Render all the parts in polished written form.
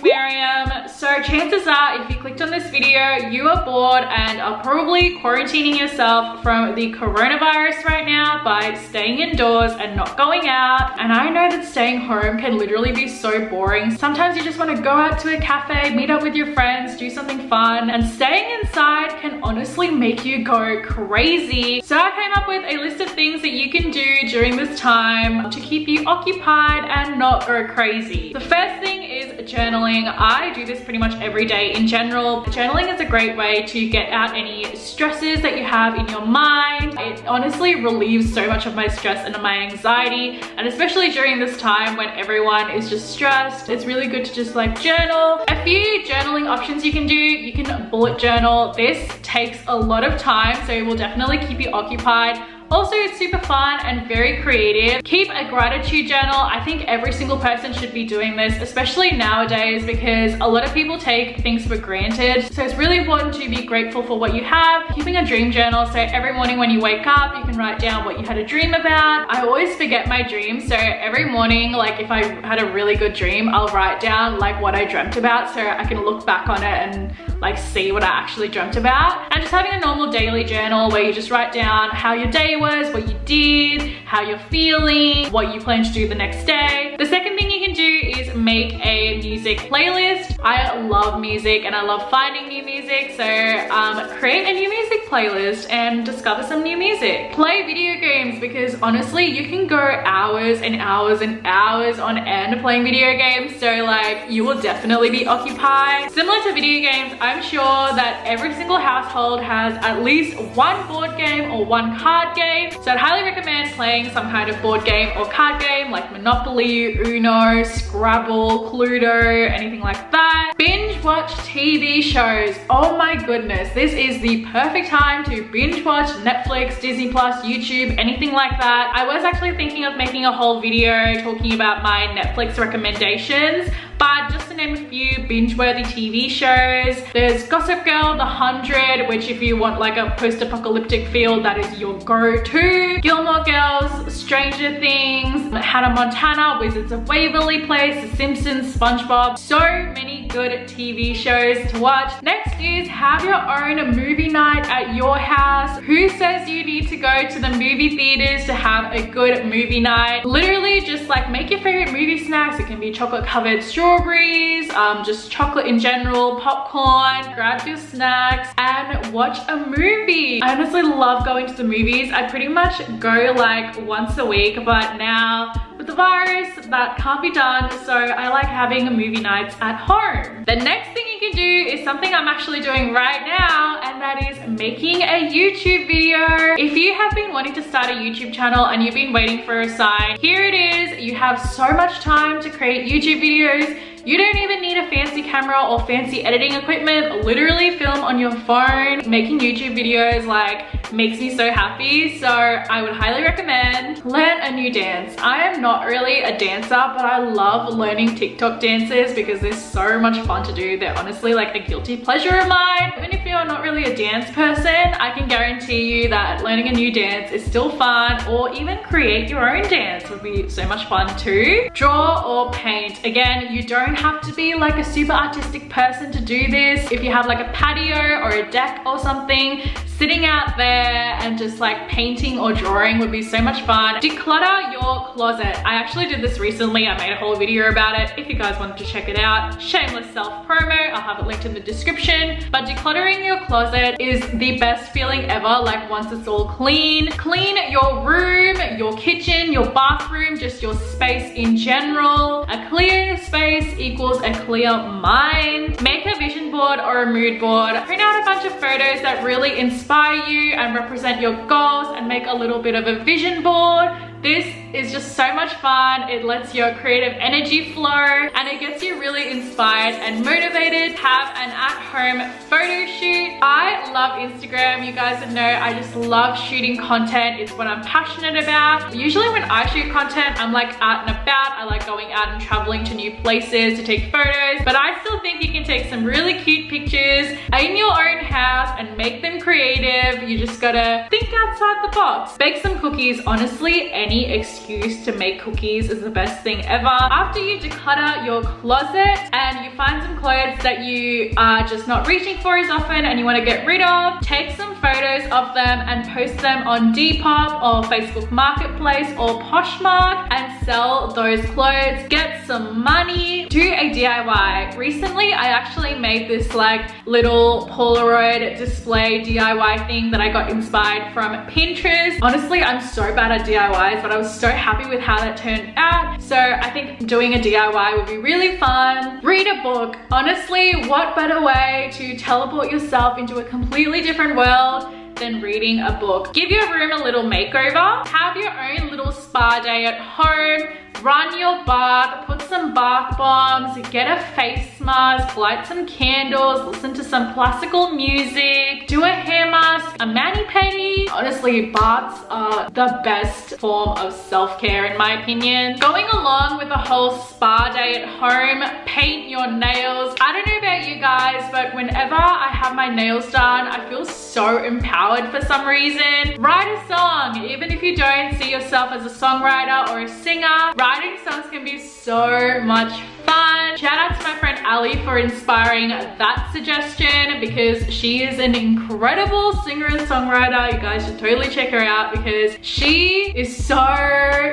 Miriam. So chances are if you clicked on this video, you are bored and are probably quarantining yourself from the coronavirus right now by staying indoors and not going out. And I know that staying home can literally be so boring. Sometimes you just want to go out to a cafe, meet up with your friends, do something fun, and staying inside can honestly make you go crazy. So I came up with a list of things that you can do during this time to keep you occupied and not go crazy. The first thing is journaling. I do this pretty much every day in general. Journaling is a great way to get out any stresses that you have in your mind. It honestly relieves so much of my stress and my anxiety, and especially during this time when everyone is just stressed, it's really good to just like journal. A few journaling options you can do. You can bullet journal. This takes a lot of time, so it will definitely keep you occupied. Also, it's super fun and very creative. Keep a gratitude journal. I think every single person should be doing this, especially nowadays, because a lot of people take things for granted. So it's really important to be grateful for what you have. Keeping a dream journal, so every morning when you wake up, you can write down what you had a dream about. I always forget my dreams, so every morning, like if I had a really good dream, I'll write down like what I dreamt about so I can look back on it and like see what I actually dreamt about. And just having a normal daily journal where you just write down how your day was, what you did, how you're feeling, what you plan to do the next day. The second thing you can do is make a music playlist. I love music and I love finding new music, so create a new music playlist and discover some new music. Play video games, because honestly you can go hours and hours and hours on end playing video games, so like you will definitely be occupied. Similar to video games, I'm sure that every single household has at least one board game or one card game. So I'd highly recommend playing some kind of board game or card game like Monopoly, Uno, Scrabble, Cluedo, anything like that. Binge watch TV shows. Oh my goodness, this is the perfect time to binge watch Netflix, Disney Plus, YouTube, anything like that. I was actually thinking of making a whole video talking about my Netflix recommendations, but just to name a few binge-worthy TV shows, there's Gossip Girl, The 100, which if you want like a post-apocalyptic feel, that is your go-to. Gilmore Girls, Stranger Things, Hannah Montana, Wizards of Waverly Place, The Simpsons, SpongeBob. So many good TV shows to watch. Next is have your own movie night at your house. Who says you need to go to the movie theaters to have a good movie night? Literally just like make your favorite movie snacks. It can be chocolate covered strawberries, just chocolate in general, popcorn, grab your snacks and watch a movie. I honestly love going to the movies. I pretty much go like once a week, but now with the virus that can't be done, so I like having movie nights at home. The next thing you can do is something I'm actually doing right now, and that is making a YouTube video. If you have been wanting to start a YouTube channel and you've been waiting for a sign, here it is. You have so much time to create YouTube videos. You don't even need a fancy camera or fancy editing equipment. Literally film on your phone. Making YouTube videos like makes me so happy, so I would highly recommend. Learn a new dance. I am not really a dancer, but I love learning TikTok dances because they're so much fun to do. They're honestly like a guilty pleasure of mine. Even if you're not really a dance person, I can guarantee you that learning a new dance is still fun, or even create your own dance would be so much fun too. Draw or paint. Again, you don't have to be like a super artistic person to do this. If you have like a patio or a deck or something, sitting out there and just like painting or drawing would be so much fun. Declutter your closet. I actually did this recently. I made a whole video about it. If you guys wanted to check it out, shameless self promo, I'll have it linked in the description. But decluttering your closet is the best feeling ever. Like once it's all clean. Clean your room, your kitchen, your bathroom, just your space in general. A clear space equals a clear mind. Make a vision board or a mood board. Print out a bunch of photos that really inspire you and represent your goals, and make a little bit of a vision board. This is just so much fun. It lets your creative energy flow and it gets you really inspired and motivated. Have an at-home photo shoot. I love Instagram. You guys know I just love shooting content. It's what I'm passionate about. Usually when I shoot content, I'm like out and about. I like going out and traveling to new places to take photos, but I still think you can take some really cute pictures in your own house and make them creative. You just gotta think outside the box. Bake some cookies. Honestly, any excuse to make cookies is the best thing ever. After you declutter your closet and and you find some clothes that you are just not reaching for as often and you want to get rid of, take some photos of them and post them on Depop or Facebook Marketplace or Poshmark and sell those clothes. Get some money. Do a DIY. Recently, I actually made this like little Polaroid display DIY thing that I got inspired from Pinterest. Honestly, I'm so bad at DIYs, but I was so happy with how that turned out. So I think doing a DIY would be really fun. Read a book. Honestly, what better way to teleport yourself into a completely different world than reading a book? Give your room a little makeover. Have your own little spa day at home. Run your bath, put some bath bombs, get a face mask, light some candles, listen to some classical music, do a hair mask, a mani-pedi. Honestly, baths are the best form of self-care in my opinion. Going along with the whole spa day at home, paint your nails. I don't know about you guys, but whenever I have my nails done, I feel so empowered for some reason. Write a song, even if you don't see yourself as a songwriter or a singer. Writing songs can be so much fun. Shout out to my friend Ali for inspiring that suggestion because she is an incredible singer and songwriter. You guys should totally check her out because she is so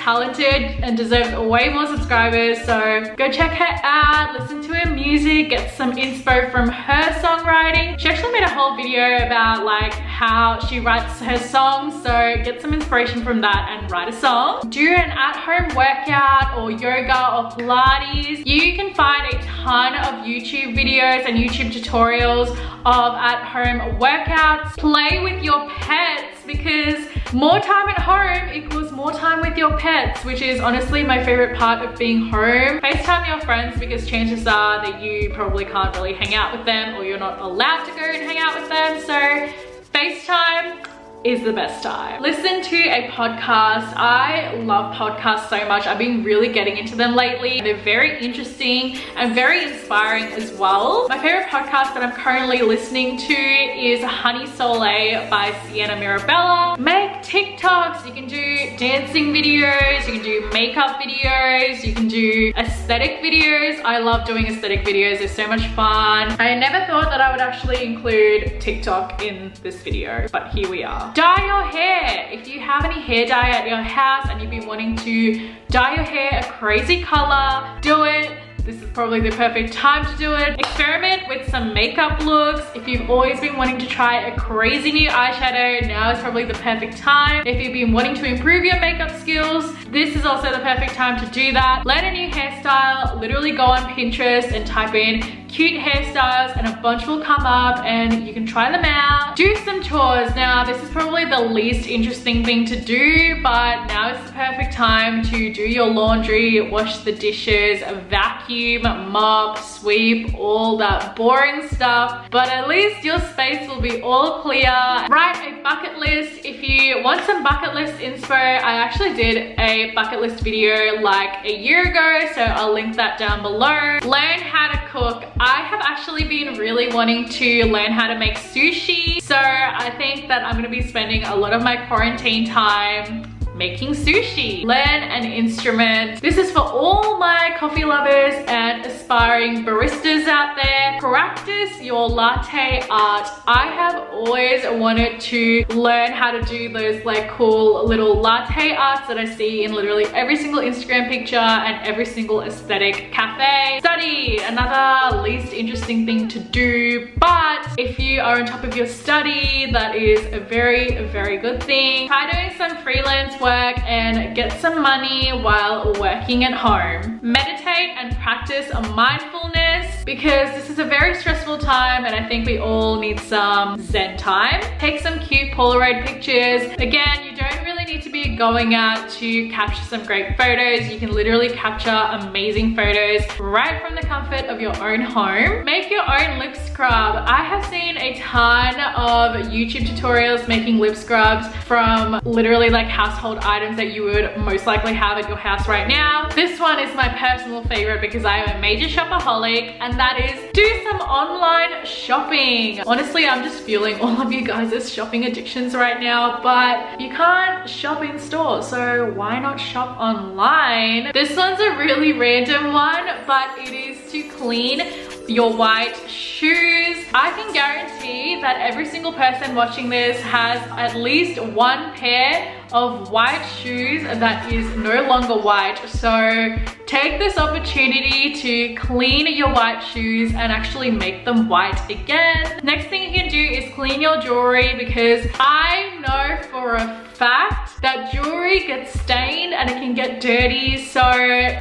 talented and deserves way more subscribers. So go check her out, listen to her music, get some inspo from her songwriting. She actually made a whole video about like how she writes her songs, so get some inspiration from that and write a song. Do an at-home workout or yoga or Pilates. You can find a ton of YouTube videos and YouTube tutorials of at-home workouts. Play with your pets because more time at home equals more time with your pets, which is honestly my favorite part of being home. FaceTime your friends because chances are that you probably can't really hang out with them or you're not allowed to go and hang out with them. So FaceTime is the best time. Listen to a podcast. I love podcasts so much. I've been really getting into them lately. They're very interesting and very inspiring as well. My favorite podcast that I'm currently listening to is Honey Soleil by Sienna Mirabella. Make TikToks. You can do dancing videos. You can do makeup videos. You can do aesthetic videos. I love doing aesthetic videos. They're so much fun. I never thought that I would actually include TikTok in this video, but here we are. Dye your hair. If you have any hair dye at your house and you've been wanting to dye your hair a crazy color, do it. This is probably the perfect time to do it. Experiment with some makeup looks. If you've always been wanting to try a crazy new eyeshadow, now is probably the perfect time. If you've been wanting to improve your makeup skills, this is also the perfect time to do that. Learn a new hairstyle. Literally go on Pinterest and type in cute hairstyles and a bunch will come up and you can try them out. Do some chores. Now, this is probably the least interesting thing to do, but now is the perfect time to do your laundry, wash the dishes, vacuum, mop, sweep, all that boring stuff. But at least your space will be all clear. Write a bucket list. If you want some bucket list inspo, I actually did a bucket list video like a year ago, so I'll link that down below. Learn how to cook. I have actually been really wanting to learn how to make sushi, so I think that I'm going to be spending a lot of my quarantine time making sushi. Learn an instrument. This is for all my coffee lovers and aspiring baristas out there. Practice your latte art. I have always wanted to learn how to do those like cool little latte arts that I see in literally every single Instagram picture and every single aesthetic cafe. Study, another least interesting thing to do, but if you are on top of your study, that is a very, very good thing. Try doing some freelance work and get some money while working at home. Meditate and practice mindfulness because this is a very stressful time and I think we all need some zen time. Take some cute Polaroid pictures. Again, you don't really need to be going out to capture some great photos. You can literally capture amazing photos right from the comfort of your own home. Make your own lip scrub. I have seen a ton of YouTube tutorials making lip scrubs from literally like household items that you would most likely have at your house right now. This one is my personal favorite because I am a major shopaholic, and that is do some online shopping. Honestly, I'm just feeling all of you guys' shopping addictions right now, but you can't shop in store, so why not shop online? This one's a really random one, but it is to clean your white shoes. I can guarantee that every single person watching this has at least one pair of white shoes that is no longer white. So take this opportunity to clean your white shoes and actually make them white again. Next thing you can do is clean your jewelry, because I know for a fact that jewelry gets stained and it can get dirty. So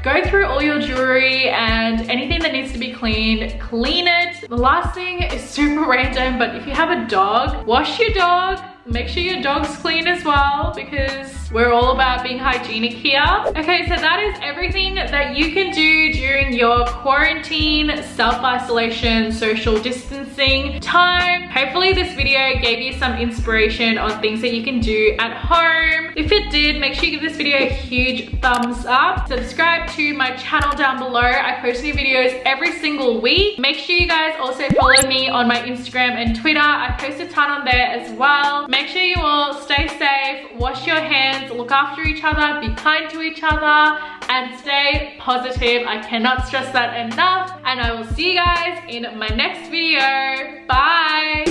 go through all your jewelry and anything that needs to be cleaned, clean it. The last thing is super random, but if you have a dog, wash your dog. Make sure your dog's clean as well, because we're all about being hygienic here. Okay, so that is everything that you can do during your quarantine, self-isolation, social distancing time. Hopefully this video gave you some inspiration on things that you can do at home. If it did, make sure you give this video a huge thumbs up. Subscribe to my channel down below. I post new videos every single week. Make sure you guys also follow me on my Instagram and Twitter. I post a ton on there as well. Make sure you all stay safe, wash your hands, look after each other, be kind to each other, and stay positive. I cannot stress that enough. And I will see you guys in my next video. Bye.